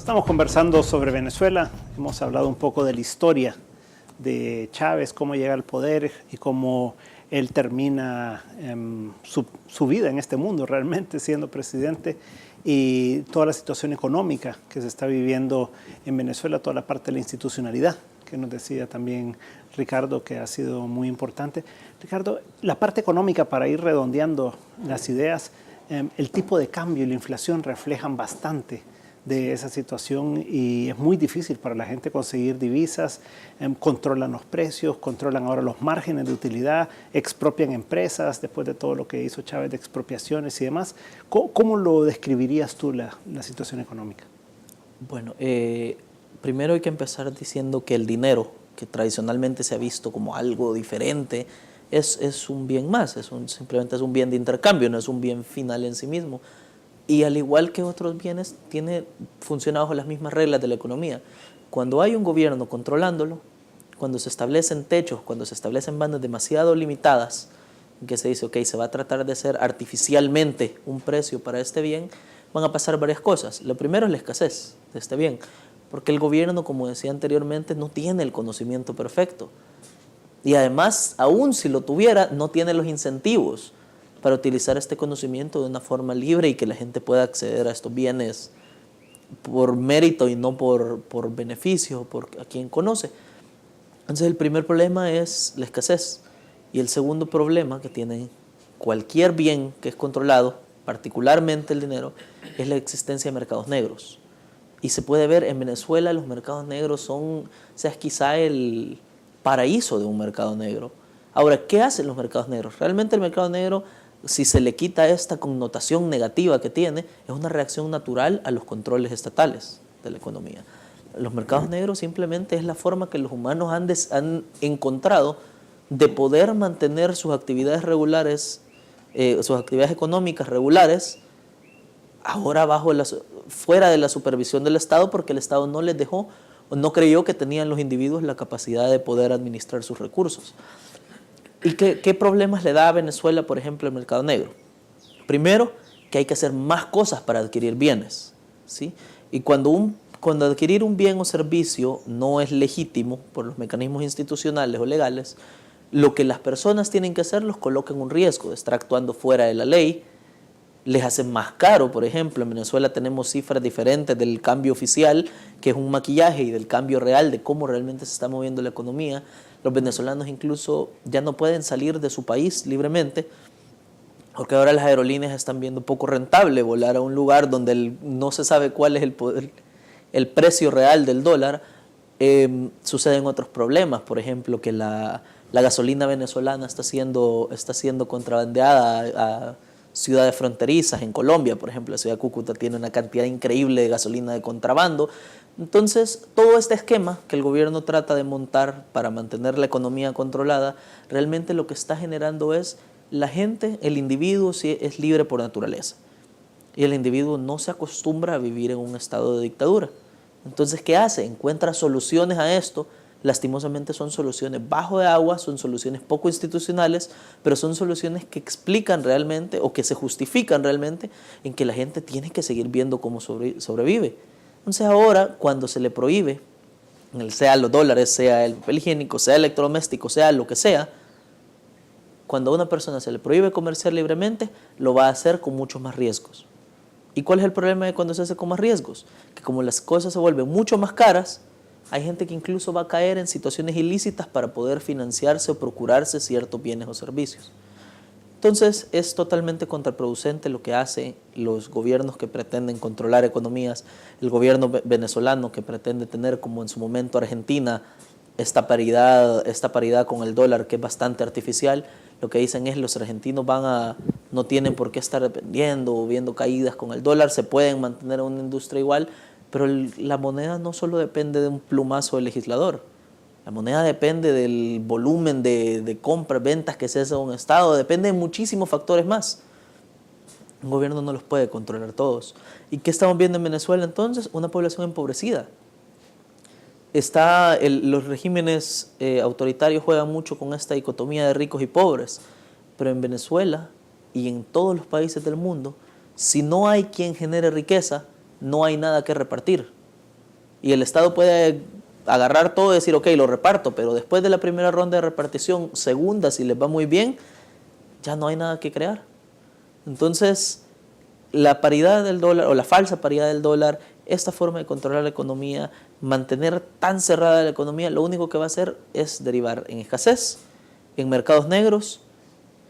Estamos conversando sobre Venezuela, hemos hablado un poco de la historia de Chávez, cómo llega al poder y cómo él termina su vida en este mundo realmente siendo presidente, y toda la situación económica que se está viviendo en Venezuela, toda la parte de la institucionalidad que nos decía también Ricardo, que ha sido muy importante. Ricardo, la parte económica, para ir redondeando las ideas, el tipo de cambio y la inflación reflejan bastante de esa situación y es muy difícil para la gente conseguir divisas, controlan los precios, controlan ahora los márgenes de utilidad, expropian empresas después de todo lo que hizo Chávez de expropiaciones y demás. ¿Cómo lo describirías tú la situación económica? Bueno, primero hay que empezar diciendo que el dinero, que tradicionalmente se ha visto como algo diferente, es un bien más, simplemente es un bien de intercambio, no es un bien final en sí mismo. Y al igual que otros bienes, funciona bajo las mismas reglas de la economía. Cuando hay un gobierno controlándolo, cuando se establecen techos, cuando se establecen bandas demasiado limitadas, en que se dice, ok, se va a tratar de hacer artificialmente un precio para este bien, van a pasar varias cosas. Lo primero es la escasez de este bien, porque el gobierno, como decía anteriormente, no tiene el conocimiento perfecto. Y además, aún si lo tuviera, no tiene los incentivos para utilizar este conocimiento de una forma libre y que la gente pueda acceder a estos bienes por mérito y no por beneficio, por a quien conoce. Entonces el primer problema es la escasez. Y el segundo problema que tiene cualquier bien que es controlado, particularmente el dinero, es la existencia de mercados negros. Y se puede ver en Venezuela, los mercados negros es quizá el paraíso de un mercado negro. Ahora, ¿qué hacen los mercados negros? Realmente el mercado negro, si se le quita esta connotación negativa que tiene, es una reacción natural a los controles estatales de la economía. Los mercados negros simplemente es la forma que los humanos han encontrado de poder mantener sus actividades regulares, sus actividades económicas regulares, ahora fuera de la supervisión del Estado, porque el Estado no les dejó o no creyó que tenían los individuos la capacidad de poder administrar sus recursos. ¿Y qué problemas le da a Venezuela, por ejemplo, el mercado negro? Primero, que hay que hacer más cosas para adquirir bienes, ¿sí? Y cuando adquirir un bien o servicio no es legítimo por los mecanismos institucionales o legales, lo que las personas tienen que hacer los coloca en un riesgo de estar actuando fuera de la ley, les hacen más caro. Por ejemplo, en Venezuela tenemos cifras diferentes del cambio oficial, que es un maquillaje, y del cambio real, de cómo realmente se está moviendo la economía. Los venezolanos incluso ya no pueden salir de su país libremente, porque ahora las aerolíneas están viendo poco rentable volar a un lugar donde no se sabe cuál es el precio real del dólar. Suceden otros problemas, por ejemplo, que la gasolina venezolana está siendo contrabandeada a ciudades fronterizas. En Colombia, por ejemplo, la ciudad de Cúcuta tiene una cantidad increíble de gasolina de contrabando. Entonces, todo este esquema que el gobierno trata de montar para mantener la economía controlada, realmente lo que está generando es la gente, el individuo sí es libre por naturaleza. Y el individuo no se acostumbra a vivir en un estado de dictadura. Entonces, ¿qué hace? Encuentra soluciones a esto. Lastimosamente son soluciones bajo de agua, son soluciones poco institucionales, pero son soluciones que explican realmente o que se justifican realmente en que la gente tiene que seguir viendo cómo sobrevive. Entonces ahora, cuando se le prohíbe, sea los dólares, sea el papel higiénico, sea electrodoméstico, sea lo que sea, cuando a una persona se le prohíbe comerciar libremente, lo va a hacer con muchos más riesgos. ¿Y cuál es el problema de cuando se hace con más riesgos? Que como las cosas se vuelven mucho más caras, hay gente que incluso va a caer en situaciones ilícitas para poder financiarse o procurarse ciertos bienes o servicios. Entonces es totalmente contraproducente lo que hacen los gobiernos que pretenden controlar economías, el gobierno venezolano que pretende tener, como en su momento Argentina, esta paridad con el dólar, que es bastante artificial. Lo que dicen es los argentinos no tienen por qué estar dependiendo o viendo caídas con el dólar, se pueden mantener en una industria igual, pero la moneda no solo depende de un plumazo del legislador. La moneda depende del volumen de compras, ventas que se hace en un estado, depende de muchísimos factores más. Un gobierno no los puede controlar todos. ¿Y qué estamos viendo en Venezuela entonces? Una población empobrecida. Los regímenes autoritarios juegan mucho con esta dicotomía de ricos y pobres, pero en Venezuela y en todos los países del mundo, si no hay quien genere riqueza, no hay nada que repartir. Y el Estado puede agarrar todo y decir, ok, lo reparto, pero después de la primera ronda de repartición, segunda, si les va muy bien, ya no hay nada que crear. Entonces, la paridad del dólar o la falsa paridad del dólar, esta forma de controlar la economía, mantener tan cerrada la economía, lo único que va a hacer es derivar en escasez, en mercados negros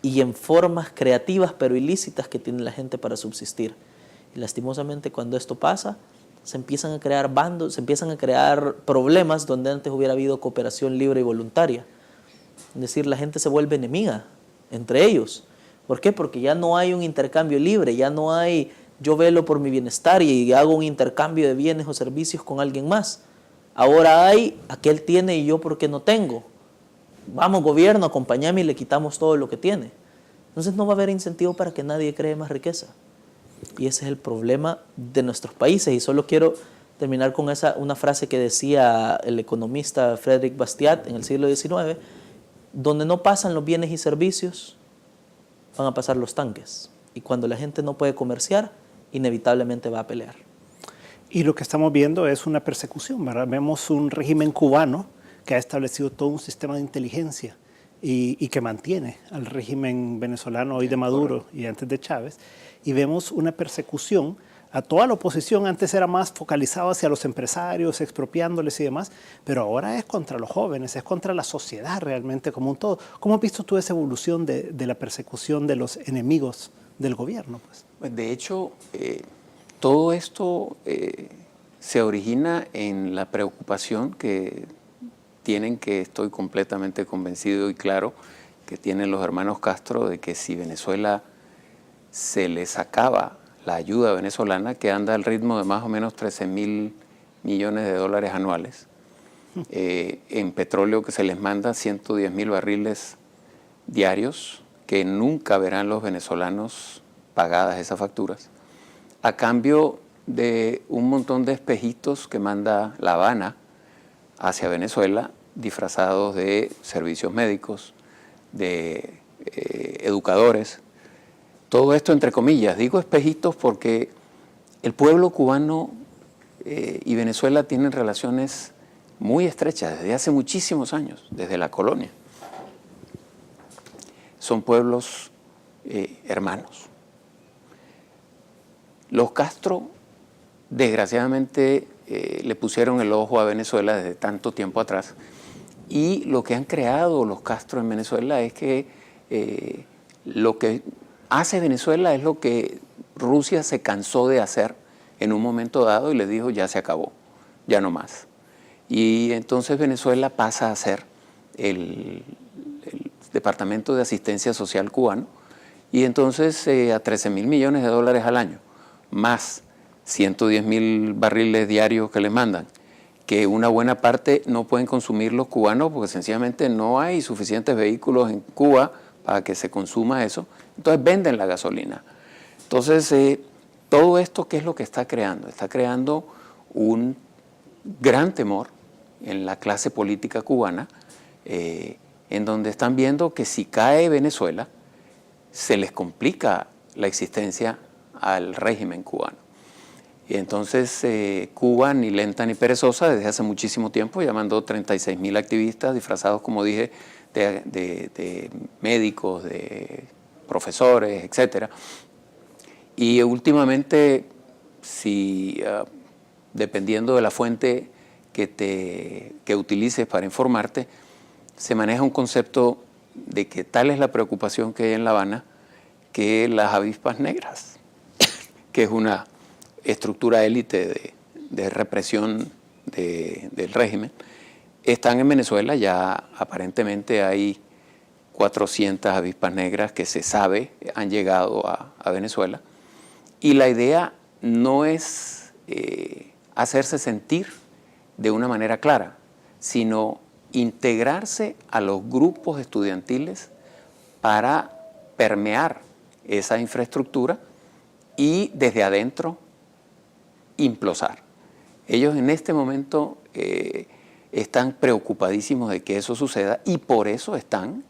y en formas creativas pero ilícitas que tiene la gente para subsistir. Y lastimosamente cuando esto pasa, se empiezan a crear bandos, se empiezan a crear problemas donde antes hubiera habido cooperación libre y voluntaria. Es decir, la gente se vuelve enemiga entre ellos. ¿Por qué? Porque ya no hay un intercambio libre, ya no hay yo velo por mi bienestar y hago un intercambio de bienes o servicios con alguien más. Ahora hay, aquel tiene y yo porque no tengo. Vamos, gobierno, acompáñame y le quitamos todo lo que tiene. Entonces no va a haber incentivo para que nadie cree más riqueza. Y ese es el problema de nuestros países. Y solo quiero terminar con una frase que decía el economista Frédéric Bastiat en el siglo XIX, donde no pasan los bienes y servicios, van a pasar los tanques. Y cuando la gente no puede comerciar, inevitablemente va a pelear. Y lo que estamos viendo es una persecución, ¿verdad? Vemos un régimen cubano que ha establecido todo un sistema de inteligencia y que mantiene al régimen venezolano hoy de Maduro y antes de Chávez. Y vemos una persecución a toda la oposición. Antes era más focalizado hacia los empresarios, expropiándoles y demás, pero ahora es contra los jóvenes, es contra la sociedad realmente como un todo. ¿Cómo has visto tú esa evolución de la persecución de los enemigos del gobierno? Pues de hecho, todo esto se origina en la preocupación que tienen, que estoy completamente convencido y claro, que tienen los hermanos Castro de que si Venezuela se les acaba la ayuda venezolana, que anda al ritmo de más o menos 13.000 millones de dólares anuales, en petróleo que se les manda 110.000 barriles diarios, que nunca verán los venezolanos pagadas esas facturas, a cambio de un montón de espejitos que manda La Habana hacia Venezuela, disfrazados de servicios médicos, de educadores. Todo esto entre comillas. Digo espejitos porque el pueblo cubano y Venezuela tienen relaciones muy estrechas desde hace muchísimos años, desde la colonia. Son pueblos hermanos. Los Castro, desgraciadamente, le pusieron el ojo a Venezuela desde tanto tiempo atrás, y lo que han creado los Castro en Venezuela es que lo que hace Venezuela es lo que Rusia se cansó de hacer en un momento dado y le dijo ya se acabó, ya no más. Y entonces Venezuela pasa a ser el Departamento de Asistencia Social cubano, y entonces a 13.000 millones de dólares al año, más 110.000 barriles diarios que le mandan, que una buena parte no pueden consumir los cubanos porque sencillamente no hay suficientes vehículos en Cuba para que se consuma eso, entonces venden la gasolina. Entonces, todo esto, ¿qué es lo que está creando? Está creando un gran temor en la clase política cubana, en donde están viendo que si cae Venezuela, se les complica la existencia al régimen cubano. Y entonces Cuba, ni lenta ni perezosa, desde hace muchísimo tiempo, ya mandó 36.000 activistas disfrazados, como dije, de médicos, de profesores, etc. Y últimamente, dependiendo de la fuente que utilices para informarte, se maneja un concepto de que tal es la preocupación que hay en La Habana, que las avispas negras, que es una estructura élite de represión del régimen, están en Venezuela. Ya aparentemente hay 400 avispas negras que se sabe han llegado a Venezuela, y la idea no es hacerse sentir de una manera clara, sino integrarse a los grupos estudiantiles para permear esa infraestructura y desde adentro implosar. Ellos en este momento están preocupadísimos de que eso suceda, y por eso están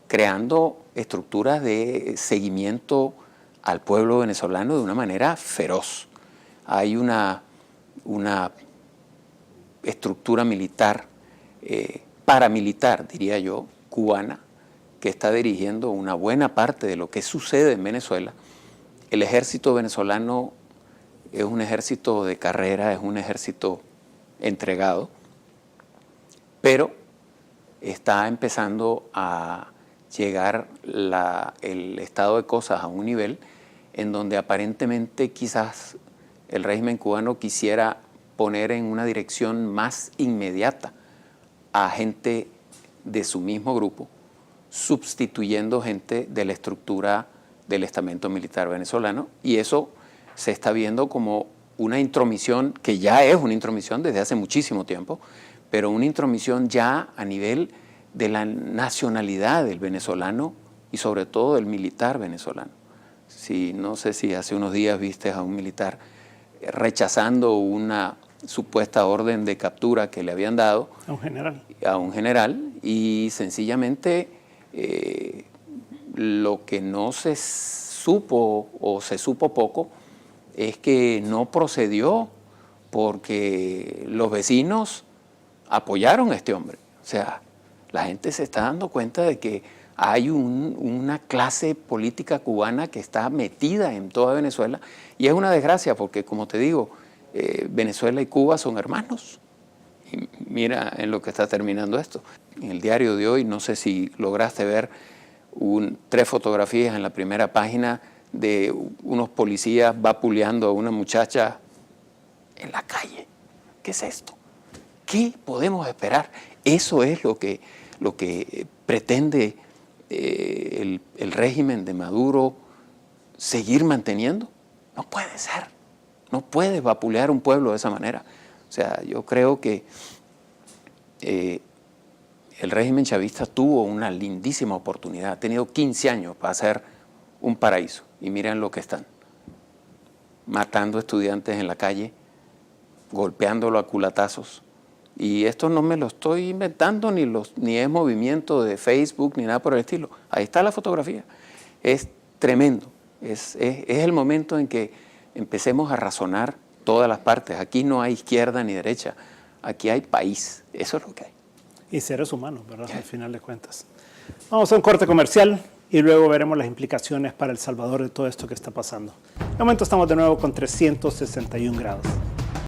creando estructuras de seguimiento al pueblo venezolano de una manera feroz. Hay una estructura militar, paramilitar, diría yo, cubana, que está dirigiendo una buena parte de lo que sucede en Venezuela. El ejército venezolano es un ejército de carrera, es un ejército entregado, pero está empezando a llegar el estado de cosas a un nivel en donde aparentemente quizás el régimen cubano quisiera poner en una dirección más inmediata a gente de su mismo grupo, sustituyendo gente de la estructura del estamento militar venezolano, y eso se está viendo como una intromisión, que ya es una intromisión desde hace muchísimo tiempo, pero una intromisión ya a nivel de la nacionalidad del venezolano y sobre todo del militar venezolano. No sé si hace unos días viste a un militar rechazando una supuesta orden de captura que le habían dado a un general y sencillamente lo que no se supo o se supo poco es que no procedió porque los vecinos apoyaron a este hombre. O sea, la gente se está dando cuenta de que hay una clase política cubana que está metida en toda Venezuela, y es una desgracia porque, como te digo, Venezuela y Cuba son hermanos. Y mira en lo que está terminando esto. En el diario de hoy, no sé si lograste ver 3 fotografías en la primera página de unos policías vapuleando a una muchacha en la calle. ¿Qué es esto? ¿Qué podemos esperar? Eso es lo que pretende el régimen de Maduro seguir manteniendo. No puede ser. No puede vapulear a un pueblo de esa manera. O sea, yo creo que el régimen chavista tuvo una lindísima oportunidad. Ha tenido 15 años para hacer un paraíso. Y miren lo que están. Matando estudiantes en la calle, golpeándolo a culatazos. Y esto no me lo estoy inventando, ni es movimiento de Facebook, ni nada por el estilo. Ahí está la fotografía. Es tremendo. Es el momento en que empecemos a razonar todas las partes. Aquí no hay izquierda ni derecha. Aquí hay país. Eso es lo que hay. Y seres humanos, ¿verdad? Al final de cuentas. Vamos a un corte comercial y luego veremos las implicaciones para El Salvador de todo esto que está pasando. De momento estamos de nuevo con 361 grados.